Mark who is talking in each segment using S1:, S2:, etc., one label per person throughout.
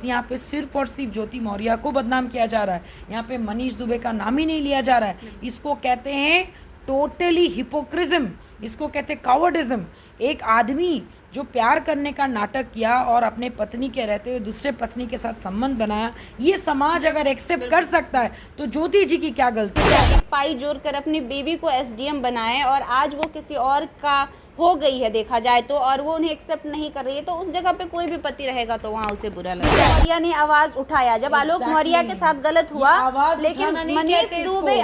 S1: यहाँ पे सिर्फ और सिर्फ ज्योति मौर्य को बदनाम किया जा रहा है, यहाँ पे मनीष दुबे का नाम ही नहीं लिया जा रहा है। इसको कहते हैं टोटली हिपोक्रिज्म, इसको कहते हैं कावर्डिज्म। एक आदमी जो प्यार करने का नाटक किया और अपने पत्नी के रहते हुए दूसरे पत्नी के साथ संबंध बनाया, ये समाज अगर एक्सेप्ट कर सकता है तो ज्योति जी की क्या गलती है।
S2: पाई जोड़ कर अपनी बेबी को एसडीएम बनाए और आज वो किसी और का हो गई है देखा जाए तो, और वो उन्हें एक्सेप्ट नहीं कर रही है, तो उस जगह पे कोई भी पति रहेगा तो वहाँ उसे बुरा लगेगा। मौर्य ने आवाज उठाया जब आलोक मौर्य के साथ गलत हुआ, लेकिन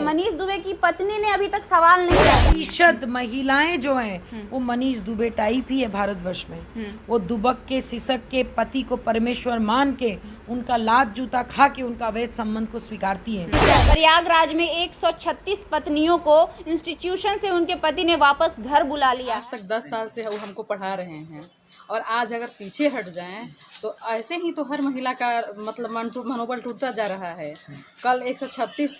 S2: मनीष दुबे की पत्नी ने अभी तक सवाल नहीं किया।
S1: प्रतिशत महिलाएं जो हैं वो मनीष दुबे टाइप ही है भारतवर्ष में। वो दुबक के सिसक के पति को परमेश्वर मान के उनका लात जूता खा के उनका अवैध संबंध को स्वीकारती हैं।
S2: प्रयागराज में 136 पत्नियों को इंस्टीट्यूशन से उनके पति ने वापस घर बुला लिया।
S3: आज तक 10 साल से वो हमको पढ़ा रहे हैं और आज अगर पीछे हट जाएं तो ऐसे ही तो हर महिला का मतलब मनोबल टूटता जा रहा है। कल 136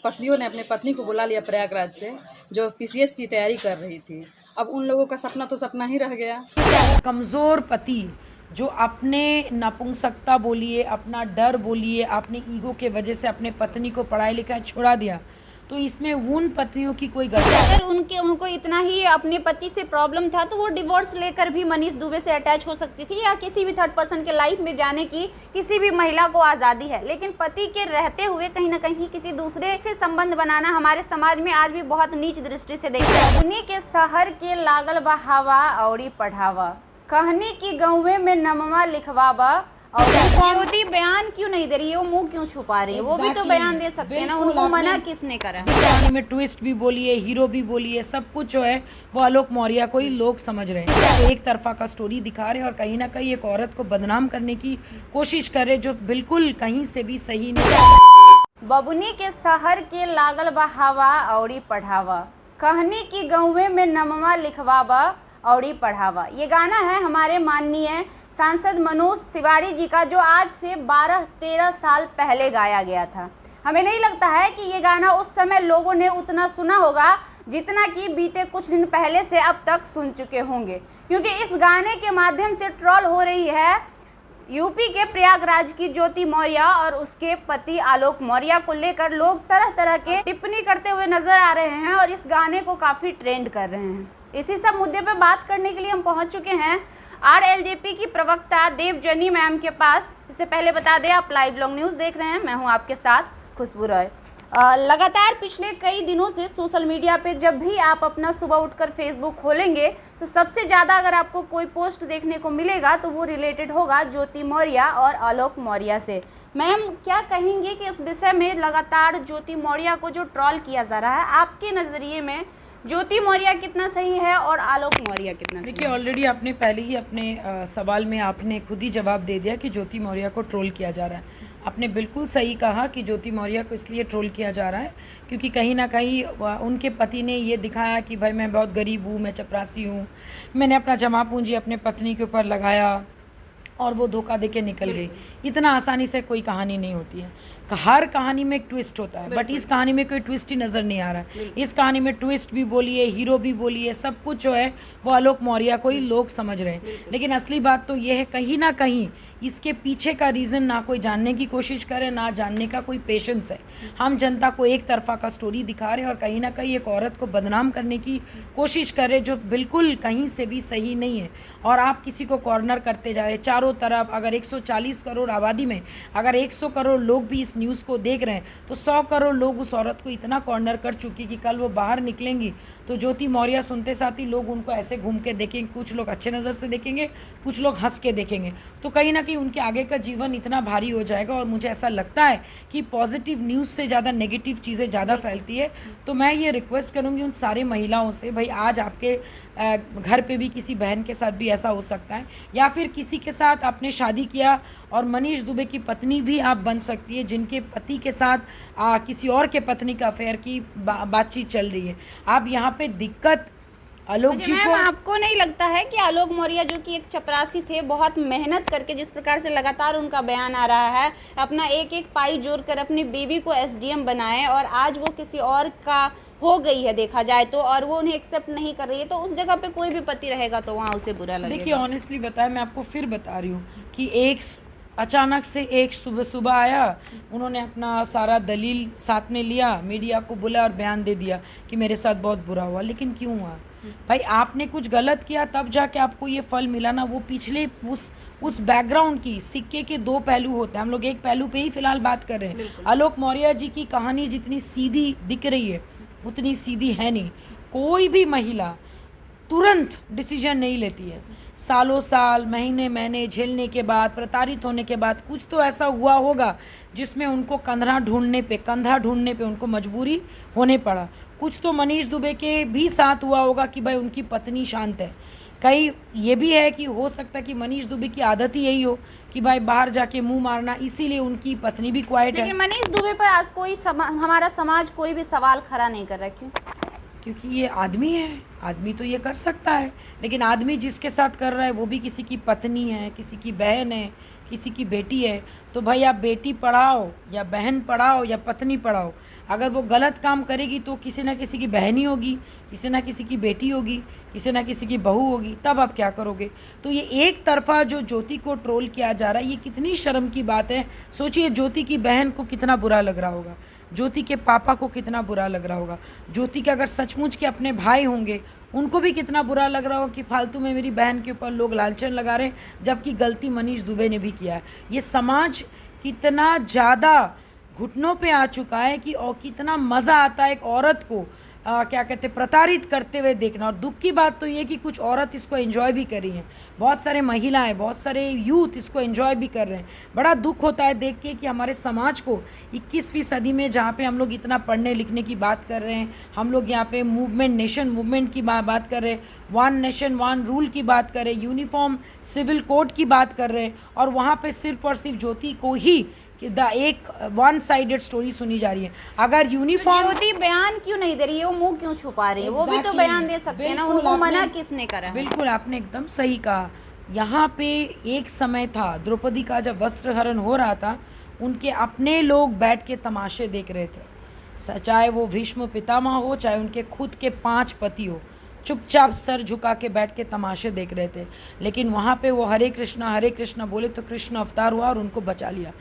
S3: पत्नियों ने अपने पत्नी को बुला लिया प्रयागराज से, जो पीसीएस की तैयारी कर रही थी। अब उन लोगों का सपना तो सपना ही रह गया।
S1: कमज़ोर पति जो अपने नपुंसकता बोलिए, अपना डर बोलिए, अपने ईगो के वजह से अपने पत्नी को पढ़ाई लिखाई छोड़ा दिया, तो इसमें उन पत्नियों की कोई गलती।
S2: अगर उनको इतना ही अपने पति से प्रॉब्लम था तो वो डिवोर्स लेकर भी मनीष दुबे से अटैच हो सकती थी, या किसी भी थर्ड पर्सन के लाइफ में जाने की किसी भी महिला को आज़ादी है। लेकिन पति के रहते हुए कहीं ना कहीं किसी दूसरे से संबंध बनाना हमारे समाज में आज भी बहुत नीच दृष्टि से देखते हैं। उन्हीं के शहर के लागल बहावा औरी पढ़ावा, कहनी की गौवे में नमवा लिखवावा, और मोदी बयान क्यों नहीं दे रही है, वो मुंह क्यों छुपा रही है? वो भी तो बयान दे सकते हैं ना, उनको मना किसने करा?
S1: कहानी में ट्विस्ट भी बोलिए, हीरो भी बोलिए, सब कुछ जो है वो आलोक मौर्य को ही लोग समझ रहे हैं। तो एक तरफा का स्टोरी दिखा रहे हैं और कहीं ना कहीं एक औरत को बदनाम करने की कोशिश कर रहे, जो बिल्कुल कहीं से भी सही नहीं।
S2: बबुनी के शहर के लागल बहावा औरी पढ़ावा, कहनी की गौवे में नमवा लिखवावा औरी पढ़ावा। ये गाना है हमारे माननीय सांसद मनोज तिवारी जी का, जो आज से 12-13 साल पहले गाया गया था। हमें नहीं लगता है कि ये गाना उस समय लोगों ने उतना सुना होगा जितना कि बीते कुछ दिन पहले से अब तक सुन चुके होंगे, क्योंकि इस गाने के माध्यम से ट्रोल हो रही है यूपी के प्रयागराज की ज्योति मौर्य और उसके पति आलोक मौर्य को लेकर लोग तरह तरह के टिप्पणी करते हुए नजर आ रहे हैं और इस गाने को काफ़ी ट्रेंड कर रहे हैं। इसी सब मुद्दे पर बात करने के लिए हम पहुंच चुके हैं आरएलजेपी की प्रवक्ता देवजनी मैम के पास। इससे पहले बता दें, आप लाइव लॉन्ग न्यूज़ देख रहे हैं, मैं हूं आपके साथ खुशबू रॉय। लगातार पिछले कई दिनों से सोशल मीडिया पे जब भी आप अपना सुबह उठकर फेसबुक खोलेंगे तो सबसे ज़्यादा अगर आपको कोई पोस्ट देखने को मिलेगा तो वो रिलेटेड होगा ज्योति मौर्य और आलोक मौर्य से। मैम, क्या कहेंगे कि इस विषय में लगातार ज्योति मौर्य को जो ट्रोल किया जा रहा है, आपके नज़रिए में ज्योति मौर्य कितना सही है और आलोक मौर्य कितना सही?
S1: देखिए, ऑलरेडी आपने पहले ही अपने सवाल में आपने खुद ही जवाब दे दिया कि ज्योति मौर्य को ट्रोल किया जा रहा है। आपने बिल्कुल सही कहा कि ज्योति मौर्य को इसलिए ट्रोल किया जा रहा है क्योंकि कहीं ना कहीं उनके पति ने ये दिखाया कि भाई मैं बहुत गरीब हूँ, मैं चपरासी हूँ, मैंने अपना जमा पूंजी अपने पत्नी के ऊपर लगाया और वो धोखा देके निकल गई। इतना आसानी से कोई कहानी नहीं होती है, हर कहानी में एक ट्विस्ट होता है, बट इस कहानी में कोई ट्विस्ट ही नज़र नहीं आ रहा है। इस कहानी में ट्विस्ट भी बोलिए, हीरो भी बोलिए, सब कुछ जो है वो आलोक मौर्य को ही लोग समझ रहे हैं। लेकिन असली बात तो ये है, कहीं ना कहीं इसके पीछे का रीज़न ना कोई जानने की कोशिश करे, ना जानने का कोई पेशेंस है। हम जनता को एक तरफा का स्टोरी दिखा रहे हैं और कहीं ना कहीं एक औरत को बदनाम करने की कोशिश कर रहे, जो बिल्कुल कहीं से भी सही नहीं है। और आप किसी को कॉर्नर करते जा रहे चारों तरफ। अगर 140 करोड़ आबादी में अगर 100 करोड़ लोग भी इस न्यूज़ को देख रहे हैं तो 100 करोड़ लोग उस औरत को इतना कॉर्नर कर चुकी कि कल वो बाहर निकलेंगी तो ज्योति मौर्य सुनते साथ ही लोग उनको ऐसे घूम के देखेंगे। कुछ लोग अच्छे नज़र से देखेंगे, कुछ लोग हंस के देखेंगे, तो कहीं ना कहीं उनके आगे का जीवन इतना भारी हो जाएगा। और मुझे ऐसा लगता है कि पॉजिटिव न्यूज़ से ज़्यादा नेगेटिव चीज़ें ज़्यादा फैलती है। तो मैं ये रिक्वेस्ट करूँगी उन सारे महिलाओं से, भाई आज आपके घर पे भी किसी बहन के साथ भी ऐसा हो सकता है, या फिर किसी के साथ आपने शादी किया और मनीष दुबे की पत्नी भी आप बन सकती है जिनके पति के साथ किसी और के पत्नी का अफेयर की बातचीत चल रही है। आप यहाँ पे दिक्कत आलोक जी को,
S2: आपको नहीं लगता है कि आलोक मौर्य जो कि एक चपरासी थे, बहुत मेहनत करके, जिस प्रकार से लगातार उनका बयान आ रहा है, अपना एक एक पाई जोड़कर अपनी बेबी को एसडीएम बनाए और आज वो किसी और का हो गई है देखा जाए तो, और वो उन्हें एक्सेप्ट नहीं कर रही है, तो उस जगह पे कोई भी पति रहेगा तो वहाँ उसे बुरा लगेगा?
S1: देखिए, ऑनेस्टली बताया, मैं आपको फिर बता रही हूँ कि एक अचानक से एक सुबह सुबह आया, उन्होंने अपना सारा दलील साथ में लिया, मीडिया को बुलाया और बयान दे दिया कि मेरे साथ बहुत बुरा हुआ। लेकिन क्यों हुआ भाई? आपने कुछ गलत किया तब जाके आपको ये फल मिला ना। वो पिछले उस बैकग्राउंड की सिक्के के दो पहलू होते हैं। हम लोग एक पहलू पे ही फिलहाल बात कर रहे हैं। आलोक मौर्य जी की कहानी जितनी सीधी दिख रही है उतनी सीधी है नहीं। कोई भी महिला तुरंत डिसीजन नहीं लेती है। सालों साल, महीने महीने झेलने के बाद, प्रताड़ित होने के बाद कुछ तो ऐसा हुआ होगा जिसमें उनको कंधा ढूंढने पे उनको मजबूरी होने पड़ा। कुछ तो मनीष दुबे के भी साथ हुआ होगा कि भाई उनकी पत्नी शांत है। कहीं ये भी है कि हो सकता है कि मनीष दुबे की आदत ही यही हो कि भाई बाहर जाके मुंह मारना, इसीलिए उनकी पत्नी भी क्वाइट है।
S2: लेकिन मनीष दुबे पर आज हमारा समाज कोई भी सवाल खड़ा नहीं कर रहा। क्यों?
S1: क्योंकि ये आदमी है, आदमी तो ये कर सकता है। लेकिन आदमी जिसके साथ कर रहा है वो भी किसी की पत्नी है, किसी की बहन है, किसी की बेटी है। तो भाई आप बेटी पढ़ाओ या बहन पढ़ाओ या पत्नी पढ़ाओ, अगर वो गलत काम करेगी तो किसी ना किसी की बहन ही होगी, किसी ना किसी की बेटी होगी, किसी ना किसी की बहू होगी। तब आप क्या करोगे? तो ये एक तरफा जो ज्योति को ट्रोल किया जा रहा है, ये कितनी शर्म की बात है। सोचिए ज्योति की बहन को कितना बुरा लग रहा होगा, ज्योति के पापा को कितना बुरा लग रहा होगा, ज्योति के अगर सचमुच के अपने भाई होंगे उनको भी कितना बुरा लग रहा होगा कि फालतू में मेरी बहन के ऊपर लोग लांछन लगा रहे हैं, जबकि गलती मनीष दुबे ने भी किया है। ये समाज कितना ज़्यादा घुटनों पे आ चुका है कि और कितना मज़ा आता है एक औरत को क्या कहते प्रताड़ित करते हुए देखना। और दुख की बात तो ये कि कुछ औरत इसको एंजॉय भी कर रही हैं, बहुत सारे महिलाएं, बहुत सारे यूथ इसको एंजॉय भी कर रहे हैं। बड़ा दुख होता है देख के कि हमारे समाज को 21वीं सदी में, जहाँ पे हम लोग इतना पढ़ने लिखने की बात कर रहे हैं, हम लोग यहाँ पे नेशन मूवमेंट की बात कर रहे हैं, वन नेशन वन रूल की बात कर रहे हैं, यूनिफॉर्म सिविल कोड की बात कर रहे हैं, और वहाँ पे सिर्फ और सिर्फ ज्योति को ही कि एक वन साइडेड स्टोरी सुनी जा रही है। अगर यूनिफॉर्म
S2: ज्योति बयान क्यों नहीं दे रही है? वो मुंह क्यों छुपा रही है? वो भी तो बयान दे सकते हैं ना, उनको मना किसने करा है?
S1: बिल्कुल आपने एकदम सही कहा। यहाँ पे एक समय था द्रौपदी का जब वस्त्र हरण हो रहा था, उनके अपने लोग बैठ के तमाशे देख रहे थे, चाहे वो भीष्म पितामह हो, चाहे उनके खुद के 5 पति हो, चुपचाप सर झुका के बैठ के तमाशे देख रहे थे। लेकिन वहाँ पे वो हरे कृष्णा बोले तो कृष्ण अवतार हुआ और उनको बचा लिया।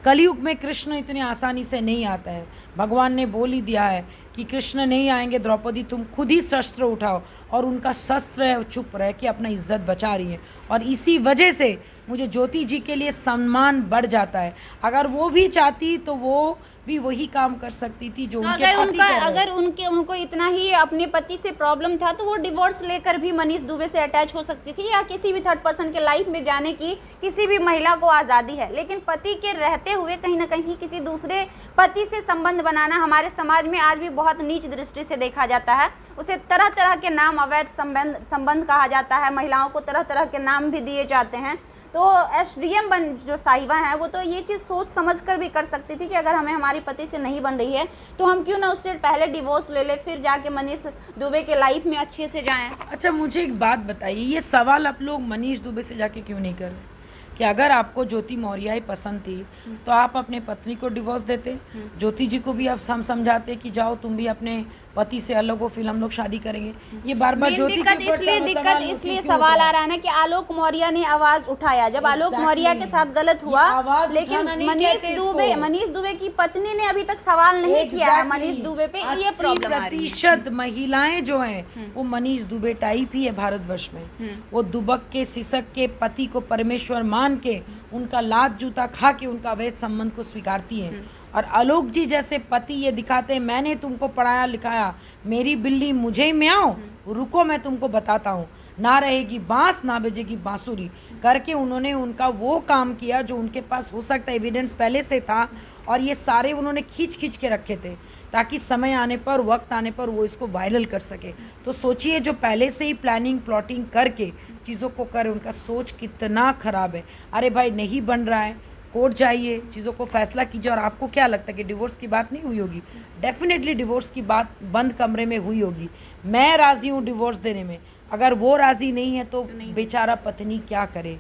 S1: कलयुग में कृष्ण इतने आसानी से नहीं आता है। भगवान ने बोल ही दिया है कि कृष्ण नहीं आएंगे, द्रौपदी तुम खुद ही शस्त्र उठाओ, और उनका शस्त्र है चुप रह के अपना इज्जत बचा रही है। और इसी वजह से मुझे ज्योति जी के लिए सम्मान बढ़ जाता है। अगर वो भी चाहती तो वो भी वही काम कर सकती थी जो उनके पति कर रहे हैं।
S2: अगर उनको इतना ही अपने पति से प्रॉब्लम था तो वो डिवोर्स लेकर भी मनीष दुबे से अटैच हो सकती थी, या किसी भी थर्ड पर्सन के लाइफ में जाने की किसी भी महिला को आज़ादी है। लेकिन पति के रहते हुए कहीं ना कहीं किसी दूसरे पति से संबंध बनाना हमारे समाज में आज भी बहुत नीच दृष्टि से देखा जाता है। उसे तरह तरह के नाम, अवैध संबंध कहा जाता है, महिलाओं को तरह तरह के नाम भी दिए जाते हैं। तो SDM जो साहिबा हैं वो तो ये चीज़ सोच समझ कर भी कर सकती थी कि अगर हमें हमारी पति से नहीं बन रही है तो हम क्यों ना उससे पहले डिवोर्स ले ले, फिर जाके मनीष दुबे के लाइफ में अच्छे से जाएं।
S1: अच्छा मुझे एक बात बताइए, ये सवाल आप लोग मनीष दुबे से जाके क्यों नहीं कर रहे कि अगर आपको ज्योति मौर्य ही पसंद थी तो आप अपने पत्नी को डिवोर्स देते, ज्योति जी को भी आप समझाते कि जाओ तुम भी अपने पति से अलग हो, फिर हम लोग शादी करेंगे। ये बार बार ज्योति
S2: दिक्कत इसलिए सवाल आ रहा है ना कि आलोक मौर्य ने आवाज उठाया जब आलोक मौर्य के साथ गलत हुआ, लेकिन मनीष दुबे की पत्नी ने अभी तक सवाल नहीं किया है मनीष दुबे पे। ये प्रॉब्लम आ रही है।
S1: 80% महिलाएं जो हैं वो मनीष दुबे टाइप ही है भारतवर्ष में। वो दुबक के सिसक के पति को परमेश्वर मान के, उनका लात जूता खा के उनका अवैध संबंध को स्वीकारती हैं। और आलोक जी जैसे पति ये दिखाते हैं मैंने तुमको पढ़ाया लिखाया, मेरी बिल्ली मुझे ही में आओ, रुको मैं तुमको बताता हूँ, ना रहेगी बांस ना बजेगी बांसुरी करके उन्होंने उनका वो काम किया जो उनके पास हो सकता है एविडेंस पहले से था, और ये सारे उन्होंने खींच के रखे थे ताकि समय आने पर, वक्त आने पर वो इसको वायरल कर सके। तो सोचिए जो पहले से ही प्लानिंग प्लॉटिंग करके चीज़ों को करे, उनका सोच कितना ख़राब है। अरे भाई नहीं बन रहा है, कोर्ट जाइए, चीज़ों को फैसला कीजिए। और आपको क्या लगता है कि डिवोर्स की बात नहीं हुई होगी? डेफिनेटली डिवोर्स की बात बंद कमरे में हुई होगी। मैं राज़ी हूँ डिवोर्स देने में, अगर वो राज़ी नहीं है तो बेचारा पत्नी क्या करे।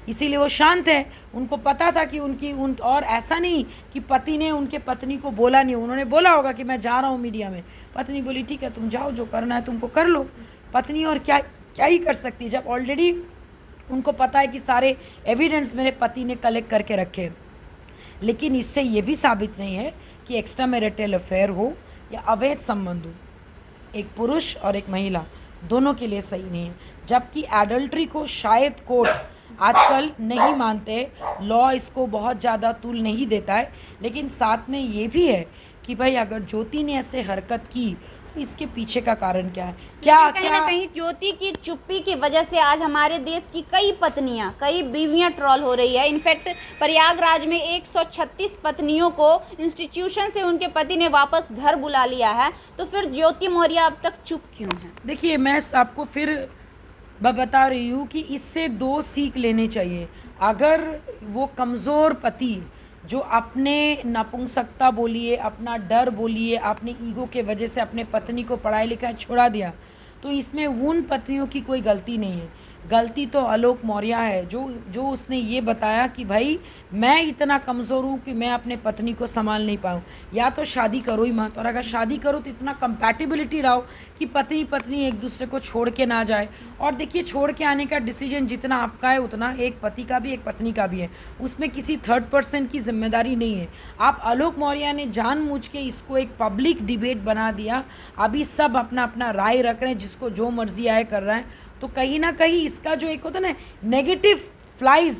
S1: इसीलिए वो शांत है। उनको पता था कि और ऐसा नहीं कि पति ने उनके पत्नी को बोला नहीं, उन्होंने बोला होगा कि मैं जा रहा हूँ मीडिया में, पत्नी बोली ठीक है तुम जाओ, जो करना है तुमको कर लो। पत्नी और क्या ही कर सकती है जब ऑलरेडी उनको पता है कि सारे एविडेंस मेरे पति ने कलेक्ट करके रखे हैं। लेकिन इससे ये भी साबित नहीं है कि एक्स्ट्रा मैरिटल अफेयर हो या अवैध संबंध हो, एक पुरुष और एक महिला दोनों के लिए सही नहीं है। जबकि एडल्ट्री को शायद कोर्ट आजकल नहीं मानते, लॉ इसको बहुत ज़्यादा तूल नहीं देता है, लेकिन साथ में ये भी है कि भाई अगर ज्योति ने ऐसे हरकत की तो इसके पीछे का कारण क्या है, क्या
S2: कहीं ना कहीं ज्योति की चुप्पी की वजह से आज हमारे देश की कई पत्नियां, कई बीवियां ट्रोल हो रही है। इनफैक्ट प्रयागराज में 136 पत्नियों को इंस्टीट्यूशन से उनके पति ने वापस घर बुला लिया है। तो फिर ज्योति मौर्य अब तक चुप क्यों है?
S1: देखिए, मैं आपको फिर बता रही हूँ कि इससे 2 सीख लेनी चाहिए। अगर वो कमज़ोर पति जो अपने नपुंसकता बोलिए, अपना डर बोलिए, अपने ईगो के वजह से अपने पत्नी को पढ़ाई लिखाई छोड़ा दिया, तो इसमें उन पत्नियों की कोई गलती नहीं है। गलती तो आलोक मौर्य है जो उसने ये बताया कि भाई मैं इतना कमज़ोर हूँ कि मैं अपने पत्नी को संभाल नहीं पाऊँ। या तो शादी करो ही मत, और अगर शादी करो तो इतना कंपैटिबिलिटी रहो कि पति पत्नी एक दूसरे को छोड़ के ना जाए। और देखिए, छोड़ के आने का डिसीजन जितना आपका है उतना एक पति का भी एक पत्नी का भी है, उसमें किसी थर्ड पर्सन की जिम्मेदारी नहीं है। आप आलोक मौर्य ने जानबूझ के इसको एक पब्लिक डिबेट बना दिया। अभी सब अपना अपना राय रख रहे हैं, जिसको जो मर्जी आए कर रहा है। तो कहीं ना कहीं इसका जो एक होता है ना, negative flies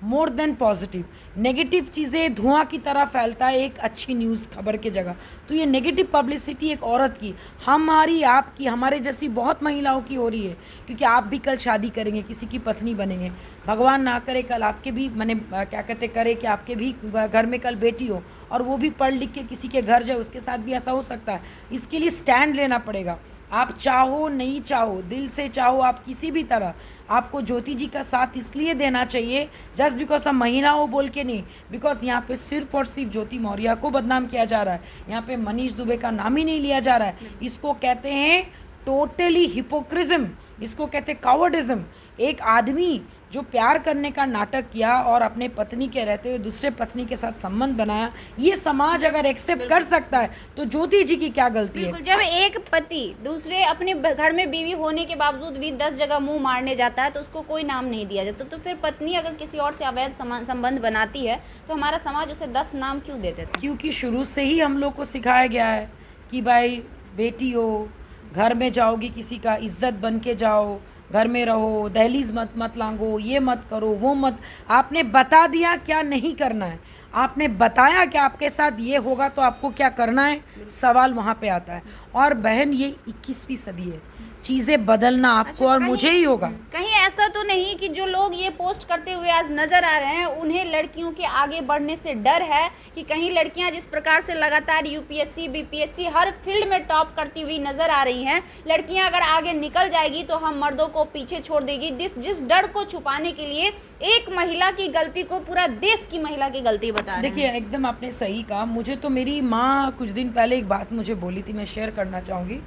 S1: more than positive, negative चीज़ें धुआं की तरह फैलता है एक अच्छी न्यूज़ खबर की जगह। तो ये नेगेटिव पब्लिसिटी एक औरत की, हमारी, आपकी, हमारे जैसी बहुत महिलाओं की हो रही है। क्योंकि आप भी कल शादी करेंगे, किसी की पत्नी बनेंगे, भगवान ना करे कल आपके भी क्या कहते करे कि आपके भी घर में कल बेटी हो और वो भी पढ़ लिख के किसी के घर जाए, उसके साथ भी ऐसा हो सकता है। इसके लिए स्टैंड लेना पड़ेगा। आप चाहो नहीं चाहो, दिल से चाहो आप किसी भी तरह, आपको ज्योति जी का साथ इसलिए देना चाहिए जस्ट बिकॉज हम महिला हो बोल के नहीं, बिकॉज यहाँ पे सिर्फ और सिर्फ ज्योति मौर्य को बदनाम किया जा रहा है। यहाँ पे मनीष दुबे का नाम ही नहीं लिया जा रहा है। इसको कहते हैं टोटली हिपोक्रिज्म, इसको कहते हैं कावर्डिज्म। एक आदमी जो प्यार करने का नाटक किया और अपने पत्नी के रहते हुए दूसरे पत्नी के साथ संबंध बनाया, ये समाज अगर एक्सेप्ट कर सकता है तो ज्योति जी की क्या गलती है?
S2: जब एक पति दूसरे अपने घर में बीवी होने के बावजूद भी 10 जगह मुंह मारने जाता है तो उसको कोई नाम नहीं दिया जाता। तो फिर पत्नी अगर किसी और से अवैध संबंध बनाती है तो हमारा समाज उसे 10 नाम क्यों दे देता है?
S1: क्योंकि शुरू से ही हम लोग को सिखाया गया है कि भाई बेटी हो, घर में जाओगी किसी का, इज्जत बन के जाओ, घर में रहो, दहलीज मत लांगो, ये मत करो, वो मत। आपने बता दिया क्या नहीं करना है, आपने बताया कि आपके साथ ये होगा तो आपको क्या करना है, सवाल वहाँ पे आता है। और बहन, ये 21वीं सदी है, चीज़ें बदलना आपको और मुझे ही होगा।
S2: कहीं ऐसा तो नहीं कि जो लोग ये पोस्ट करते हुए आज नजर आ रहे हैं उन्हें लड़कियों के आगे बढ़ने से डर है कि कहीं लड़कियां जिस प्रकार से लगातार यूपीएससी बीपीएससी हर फील्ड में टॉप करती हुई नजर आ रही हैं, लड़कियां अगर आगे निकल जाएगी तो हम मर्दों को पीछे छोड़ देगी। जिस डर को छुपाने के लिए एक महिला की गलती को पूरा देश की महिला की गलती बता रहे हैं।
S1: देखिए, एकदम आपने सही कहा। मुझे तो मेरी माँ कुछ दिन पहले एक बात मुझे बोली थी, मैं शेयर करना चाहूँगी।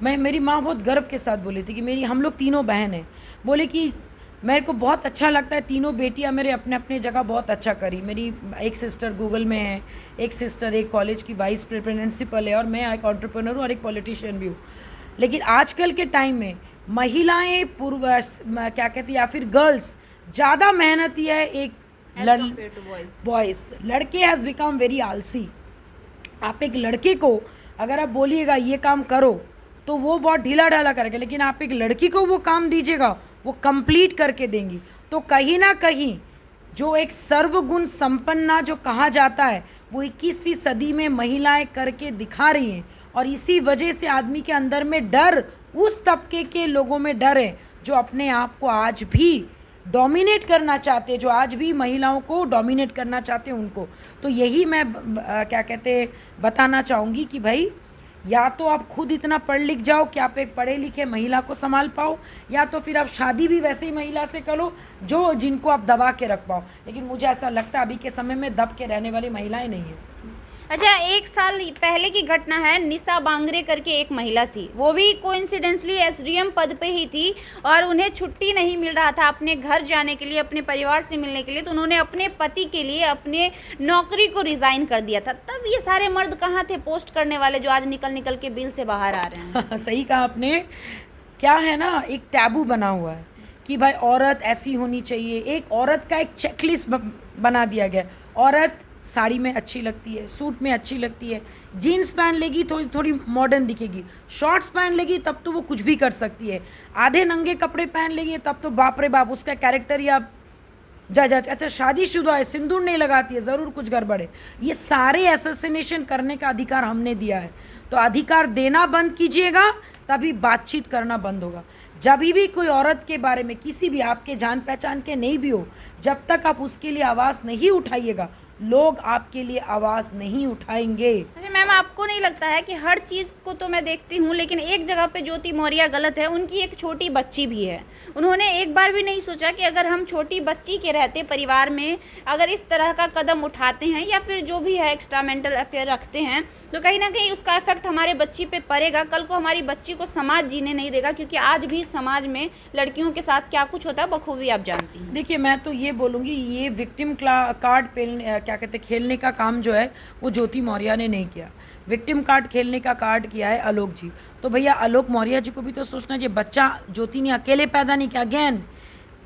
S1: मेरी माँ बहुत गर्व के साथ बोली थी कि हम लोग तीनों बहन हैं। बोले कि मेरे को बहुत अच्छा लगता है, तीनों बेटियां मेरे अपने अपने जगह बहुत अच्छा करी। मेरी एक सिस्टर गूगल में है, एक सिस्टर एक कॉलेज की वाइस प्रिंसिपल है, और मैं एक एंटरप्रेन्योर हूँ और एक पॉलिटिशियन भी हूँ। लेकिन आजकल के टाइम में महिलाएं क्या कहती है, या फिर गर्ल्स ज़्यादा मेहनती है एक बॉयज़। लड़के हैज़ बिकम वेरी आलसी। आप एक लड़के को अगर आप बोलिएगा ये काम करो तो वो बहुत ढीला ढाला करेगा, लेकिन आप एक लड़की को वो काम दीजिएगा वो कंप्लीट करके देंगी। तो कहीं ना कहीं जो एक सर्वगुण संपन्ना जो कहा जाता है वो 21वीं सदी में महिलाएं करके दिखा रही हैं। और इसी वजह से आदमी के अंदर में डर, उस तबके के लोगों में डर है जो अपने आप को आज भी डोमिनेट करना चाहते, जो आज भी महिलाओं को डोमिनेट करना चाहते हैं उनको। तो यही मैं क्या कहते बताना चाहूँगी कि भाई या तो आप खुद इतना पढ़ लिख जाओ कि आप एक पढ़े लिखे महिला को संभाल पाओ, या तो फिर आप शादी भी वैसे ही महिला से करो जिनको आप दबा के रख पाओ। लेकिन मुझे ऐसा लगता है अभी के समय में दब के रहने वाली महिलाएं नहीं हैं।
S2: अच्छा, 1 साल पहले की घटना है, निशा बांगरे करके एक महिला थी, वो भी कोइंसिडेंसली एसडीएम पद पे ही थी और उन्हें छुट्टी नहीं मिल रहा था अपने घर जाने के लिए, अपने परिवार से मिलने के लिए। तो उन्होंने अपने पति के लिए अपने नौकरी को रिज़ाइन कर दिया था। तब ये सारे मर्द कहाँ थे पोस्ट करने वाले जो आज निकल के बिल से बाहर आ रहे हैं?
S1: सही कहा आपने। क्या है ना, एक टैबू बना हुआ है कि भाई औरत ऐसी होनी चाहिए, एक औरत का एक चेकलिस्ट बना दिया गया। औरत साड़ी में अच्छी लगती है, सूट में अच्छी लगती है, जीन्स पहन लेगी थोड़ी थोड़ी मॉडर्न दिखेगी, शॉर्ट्स पहन लेगी तब तो वो कुछ भी कर सकती है, आधे नंगे कपड़े पहन लेगी तब तो बाप रे बाप उसका कैरेक्टर या अच्छा शादीशुदा है, सिंदूर नहीं लगाती है, ज़रूर कुछ गड़बड़ है। ये सारे असैसिनेशन करने का अधिकार हमने दिया है, तो अधिकार देना बंद कीजिएगा तभी बातचीत करना बंद होगा। जब भी कोई औरत के बारे में किसी भी आपके जान पहचान के नहीं भी हो, जब तक आप उसके लिए आवाज़ नहीं उठाइएगा, लोग आपके लिए आवाज़ नहीं उठाएंगे।
S2: अच्छा मैम, आपको नहीं लगता है कि हर चीज़ को तो मैं देखती हूँ, लेकिन एक जगह पे ज्योति मौर्य गलत है? उनकी एक छोटी बच्ची भी है, उन्होंने एक बार भी नहीं सोचा कि अगर हम छोटी बच्ची के रहते परिवार में अगर इस तरह का कदम उठाते हैं या फिर जो भी है एक्स्ट्रा मेंटल अफेयर रखते हैं, तो कहीं ना कहीं उसका इफेक्ट हमारे बच्ची पे पड़ेगा। कल को हमारी बच्ची को समाज जीने नहीं देगा, क्योंकि आज भी समाज में लड़कियों के साथ क्या कुछ होता है बखूबी आप जानती हैं।
S1: देखिए, मैं तो ये बोलूँगी, ये विक्टिम कार्ड क्या कहते हैं खेलने का काम जो है वो ज्योति मौर्य ने नहीं किया। विक्टिम कार्ड खेलने का कार्ड किया है आलोक जी। तो भैया आलोक मौर्य जी को भी तो सोचना चाहिए, बच्चा ज्योति ने अकेले पैदा नहीं किया। अगेन,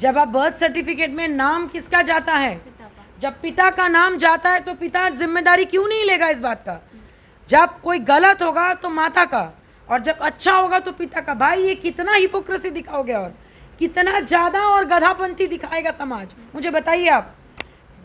S1: जब आप बर्थ सर्टिफिकेट में नाम किसका जाता है, जब पिता का नाम जाता है तो पिता जिम्मेदारी क्यों नहीं लेगा इस बात का? जब कोई गलत होगा तो माता का, और जब अच्छा होगा तो पिता का। भाई ये कितना हिपोक्रेसी दिखाओगे और कितना ज़्यादा और गधापंथी दिखाएगा समाज, मुझे बताइए आप।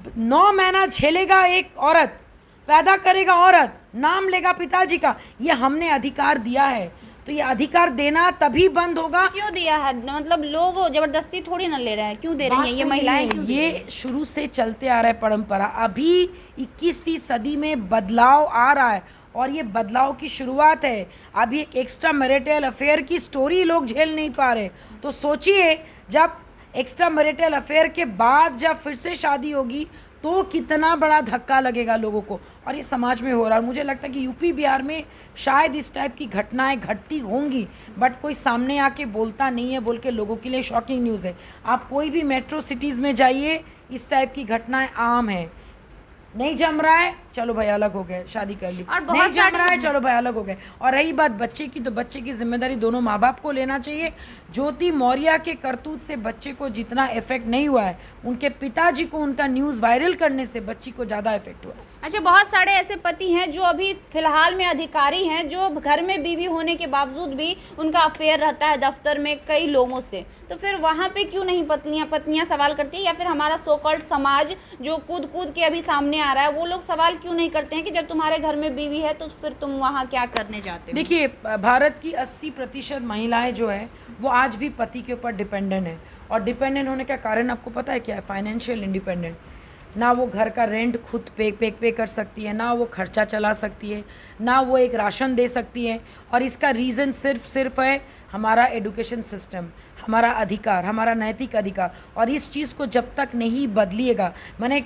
S1: 9 महीना झेलेगा एक औरत, पैदा करेगा औरत, नाम लेगा पिताजी का, ये हमने अधिकार दिया है, तो ये अधिकार देना तभी बंद होगा।
S2: क्यों दिया है? मतलब लोग जबरदस्ती थोड़ी ना ले रहे हैं, क्यों दे रही हैं ये महिलाएं?
S1: ये शुरू से चलते आ रहा है परंपरा। अभी 21वीं सदी में बदलाव आ रहा है और ये बदलाव की शुरुआत है। अभी एक एक्स्ट्रा मैरिटल अफेयर की स्टोरी लोग झेल नहीं पा रहे, तो सोचिए जब एक्स्ट्रा मैरिटल अफेयर के बाद जब फिर से शादी होगी तो कितना बड़ा धक्का लगेगा लोगों को। और ये समाज में हो रहा है। मुझे लगता है कि यूपी बिहार में शायद इस टाइप की घटनाएं घटती होंगी, बट कोई सामने आके बोलता नहीं है, बोल के लोगों के लिए शॉकिंग न्यूज़ है। आप कोई भी मेट्रो सिटीज़ में जाइए, इस टाइप की घटनाएं आम है। नहीं जम रहा है, चलो भाई अलग हो गए, शादी कर ली।
S2: और
S1: नहीं जम रहा है, चलो भाई अलग हो गए। और रही बात बच्चे की, तो बच्चे की जिम्मेदारी दोनों माँ बाप को लेना चाहिए। ज्योति मौर्य के करतूत से बच्चे को जितना इफेक्ट नहीं हुआ है, उनके पिताजी को उनका न्यूज़ वायरल करने से बच्ची को ज़्यादा इफेक्ट हुआ है।
S2: अच्छा, बहुत सारे ऐसे पति हैं जो अभी फिलहाल में अधिकारी हैं, जो घर में बीवी होने के बावजूद भी उनका अफेयर रहता है दफ्तर में कई लोगों से, तो फिर वहाँ पे क्यों नहीं पत्नियाँ सवाल करती है? या फिर हमारा सो कॉल्ड समाज जो कूद के अभी सामने आ रहा है, वो लोग सवाल क्यों नहीं करते हैं कि जब तुम्हारे घर में बीवी है तो फिर तुम वहाँ क्या करने जाते हो?
S1: देखिए, भारत की 80% महिलाएं जो है वो आज भी पति के ऊपर डिपेंडेंट है। और डिपेंडेंट होने का कारण आपको पता है क्या है? Financial independent. ना वो घर का रेंट खुद पे कर सकती है, ना वो खर्चा चला सकती है, ना वो एक राशन दे सकती है। और इसका रीज़न सिर्फ है हमारा एजुकेशन सिस्टम, हमारा अधिकार, हमारा नैतिक अधिकार। और इस चीज़ को जब तक नहीं बदलिएगा, मैंने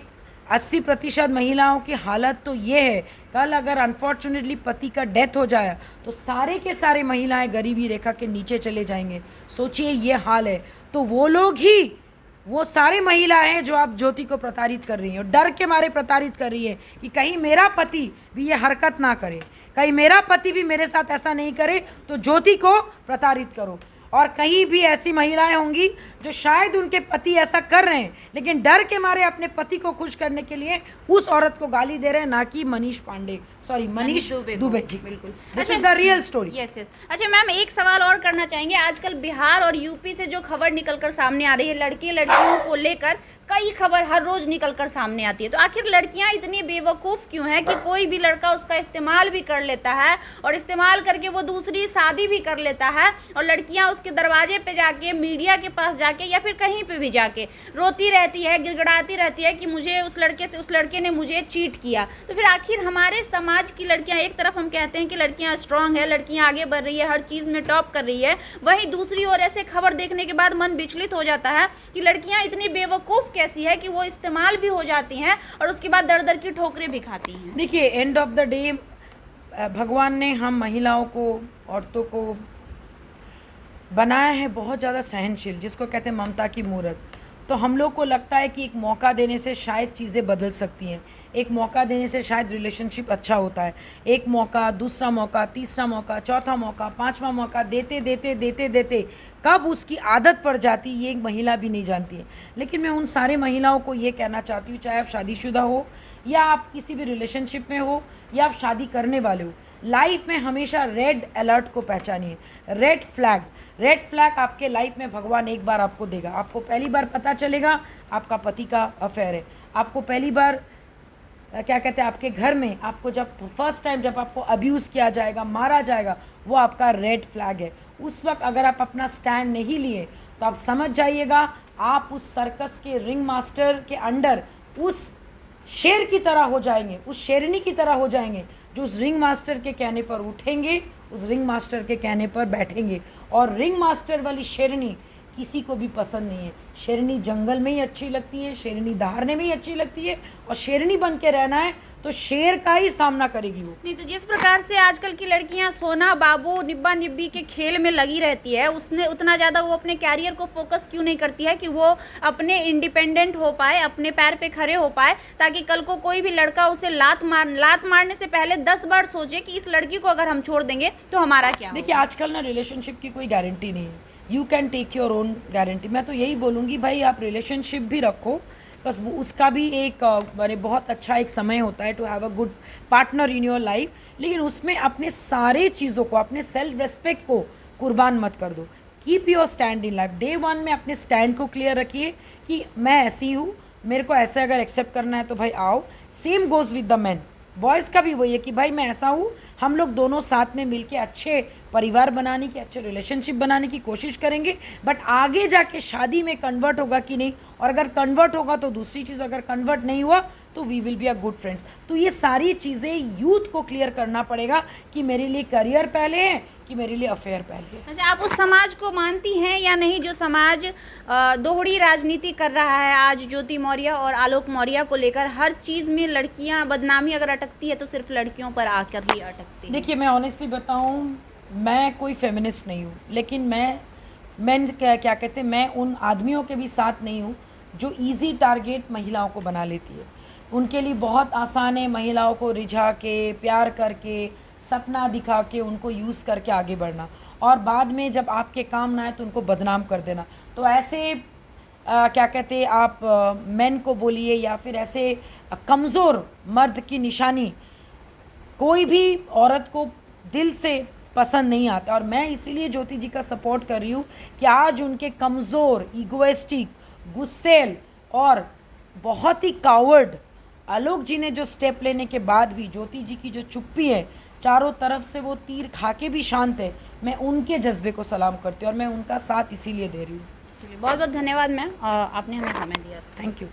S1: 80% महिलाओं की हालत तो ये है, कल अगर अनफॉर्चुनेटली पति का डेथ हो जाए तो सारे के सारे महिलाएं गरीबी रेखा के नीचे चले जाएंगे। सोचिए ये हाल है। तो वो लोग ही, वो सारे महिलाएं हैं जो आप ज्योति को प्रताड़ित कर रही हैं और डर के मारे प्रताड़ित कर रही है कि कहीं मेरा पति भी ये हरकत ना करे, कहीं मेरा पति भी मेरे साथ ऐसा नहीं करे, तो ज्योति को प्रताड़ित करो। और कहीं भी ऐसी महिलाएं होंगी जो शायद उनके पति ऐसा कर रहे हैं, लेकिन डर के मारे अपने पति को खुश करने के लिए उस औरत को गाली दे रहे हैं, ना कि मनीष दुबे जी।
S2: बिल्कुल,
S1: this is the real story.
S2: Yes. अच्छा मैम, एक सवाल और करना चाहेंगे। आजकल बिहार और यूपी से जो खबर निकलकर सामने आ रही है, लड़कियों को लेकर कई खबर हर रोज निकलकर सामने आती है, तो आखिर लड़कियां इतनी बेवकूफ़ क्यों हैं कि कोई भी लड़का उसका इस्तेमाल भी कर लेता है और इस्तेमाल करके वो दूसरी शादी भी कर लेता है, और लड़कियां उसके दरवाजे पे जाके, मीडिया के पास जाके या फिर कहीं पे भी जाके रोती रहती है, गिड़गिड़ाती रहती है कि मुझे उस लड़के ने मुझे चीट किया। तो फिर आखिर हमारे समाज की लड़कियां, एक तरफ हम कहते हैं कि लड़कियां स्ट्रांग है, लड़कियां आगे बढ़ रही है, हर चीज़ में टॉप कर रही है, वहीं दूसरी ओर ऐसे खबर देखने के बाद मन विचलित हो जाता है कि लड़कियां इतनी बेवकूफ़ कैसी है कि वो इस्तेमाल भी हो जाती हैं और उसके बाद दर दर की ठोकरें भी खाती हैं।
S1: देखिए, एंड ऑफ द डे भगवान ने हम महिलाओं को, औरतों को बनाया है बहुत ज़्यादा सहनशील, जिसको कहते हैं ममता की मूरत। तो हम लोग को लगता है कि एक मौका देने से शायद चीज़ें बदल सकती हैं, एक मौका देने से शायद रिलेशनशिप अच्छा होता है। एक मौका, दूसरा मौका, तीसरा मौका, चौथा मौका, पांचवा मौका देते देते देते देते कब उसकी आदत पड़ जाती है ये एक महिला भी नहीं जानती है। लेकिन मैं उन सारे महिलाओं को ये कहना चाहती हूँ, चाहे आप शादीशुदा हो या आप किसी भी रिलेशनशिप में हो या आप शादी करने वाले हो, लाइफ में हमेशा रेड अलर्ट को पहचानिए। रेड फ्लैग आपके लाइफ में भगवान एक बार आपको देगा। आपको पहली बार पता चलेगा आपका पति का अफेयर है। आपको पहली बार क्या कहते हैं, आपके घर में आपको जब फर्स्ट टाइम जब आपको अब्यूज़ किया जाएगा, मारा जाएगा, वो आपका रेड फ्लैग है। उस वक्त अगर आप अपना स्टैंड नहीं लिए तो आप समझ जाइएगा आप उस सर्कस के रिंग मास्टर के अंडर उस शेर की तरह हो जाएंगे, उस शेरनी की तरह हो जाएंगे जो उस रिंग मास्टर के कहने पर उठेंगे, उस रिंग मास्टर के कहने पर बैठेंगे। और रिंग मास्टर वाली शेरनी किसी को भी पसंद नहीं है। शेरनी जंगल में ही अच्छी लगती है, शेरनी दहाड़ने में ही अच्छी लगती है, और शेरनी बन के रहना है तो शेर का ही सामना करेगी वो।
S2: नहीं तो जिस प्रकार से आजकल की लड़कियां सोना बाबू निब्बा निब्बी के खेल में लगी रहती है, उसने उतना ज़्यादा वो अपने कैरियर को फोकस क्यों नहीं करती है कि वो अपने इंडिपेंडेंट हो पाए, अपने पैर पे खड़े हो पाए, ताकि कल को कोई भी लड़का उसे लात मारने से पहले 10 बार सोचे कि इस लड़की को अगर हम छोड़ देंगे तो हमारा क्या होगा।
S1: देखिए आजकल ना रिलेशनशिप की कोई गारंटी नहीं है। You can take your own guarantee. मैं तो यही बोलूँगी भाई आप रिलेशनशिप भी रखो, बस वो उसका भी एक माने बहुत अच्छा एक समय होता है to have a good partner in your life. लेकिन उसमें अपने सारे चीज़ों को, अपने सेल्फ रेस्पेक्ट को कुर्बान मत कर दो। Keep your stand in life. Day 1 में अपने स्टैंड को क्लियर रखिए कि मैं ऐसी हूँ, मेरे को ऐसे अगर एक्सेप्ट करना है तो भाई आओ। Same goes with the man. Boys का भी वही है कि भाई मैं ऐसा हूँ, हम लोग दोनों साथ में मिलके अच्छे परिवार बनाने की, अच्छे रिलेशनशिप बनाने की कोशिश करेंगे। बट आगे जाके शादी में कन्वर्ट होगा कि नहीं, और अगर कन्वर्ट होगा तो दूसरी चीज़, अगर कन्वर्ट नहीं हुआ तो we will be a good friends. तो ये सारी चीज़ें यूथ को क्लियर करना पड़ेगा कि मेरे लिए करियर पहले है कि मेरे लिए अफेयर पहले है।
S2: अच्छा, आप उस समाज को मानती हैं या नहीं जो समाज दोहरी राजनीति कर रहा है आज ज्योति मौर्य और आलोक मौर्य को लेकर? हर चीज़ में लड़कियां बदनामी अगर अटकती है तो सिर्फ लड़कियों पर आकर ही अटकती है।
S1: देखिए मैं ऑनेस्टली बताऊं, मैं कोई फेमिनिस्ट नहीं हूँ, लेकिन मैं क्या कहते हैं, मैं उन आदमियों के भी साथ नहीं हूँ जो इजी टारगेट महिलाओं को बना लेती है। उनके लिए बहुत आसान है महिलाओं को रिझा के, प्यार करके, सपना दिखा के, उनको यूज़ करके आगे बढ़ना, और बाद में जब आपके काम ना आए तो उनको बदनाम कर देना। तो ऐसे क्या कहते हैं आप मेन को बोलिए या फिर ऐसे कमज़ोर मर्द की निशानी कोई भी औरत को दिल से पसंद नहीं आता। और मैं इसीलिए ज्योति जी का सपोर्ट कर रही हूँ कि आज उनके कमज़ोर, इगोइस्टिक, गुस्सेल और बहुत ही कावर्ड आलोक जी ने जो स्टेप लेने के बाद भी ज्योति जी की जो चुप्पी है, चारों तरफ से वो तीर खा के भी शांत है, मैं उनके जज्बे को सलाम करती हूँ और मैं उनका साथ इसीलिए दे रही हूँ।
S2: चलिए, बहुत बहुत धन्यवाद मैम, आपने हमें समय दिया।
S1: Thank you.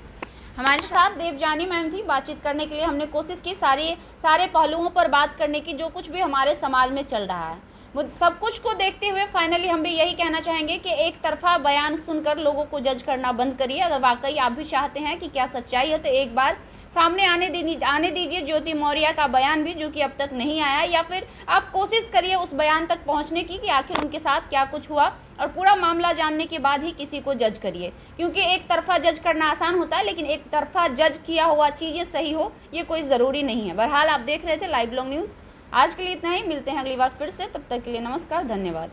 S2: हमारे साथ देवजानी मैम थी बातचीत करने के लिए। हमने कोशिश की सारे पहलुओं पर बात करने की, जो कुछ भी हमारे समाज में चल रहा है, वो सब कुछ को देखते हुए फाइनली हम भी यही कहना चाहेंगे कि एक तरफा बयान सुनकर लोगों को जज करना बंद करिए। अगर वाकई आप भी चाहते हैं कि क्या सच्चाई है तो एक बार सामने आने दीजिए ज्योति मौर्य का बयान भी, जो कि अब तक नहीं आया, या फिर आप कोशिश करिए उस बयान तक पहुंचने की कि आखिर उनके साथ क्या कुछ हुआ, और पूरा मामला जानने के बाद ही किसी को जज करिए। क्योंकि एक तरफा जज करना आसान होता है, लेकिन एक तरफा जज किया हुआ चीज़ें सही हो ये कोई ज़रूरी नहीं है। बहरहाल आप देख रहे थे लाइव ब्लॉग न्यूज़। आज के लिए इतना ही, मिलते हैं अगली बार फिर से, तब तक के लिए नमस्कार, धन्यवाद।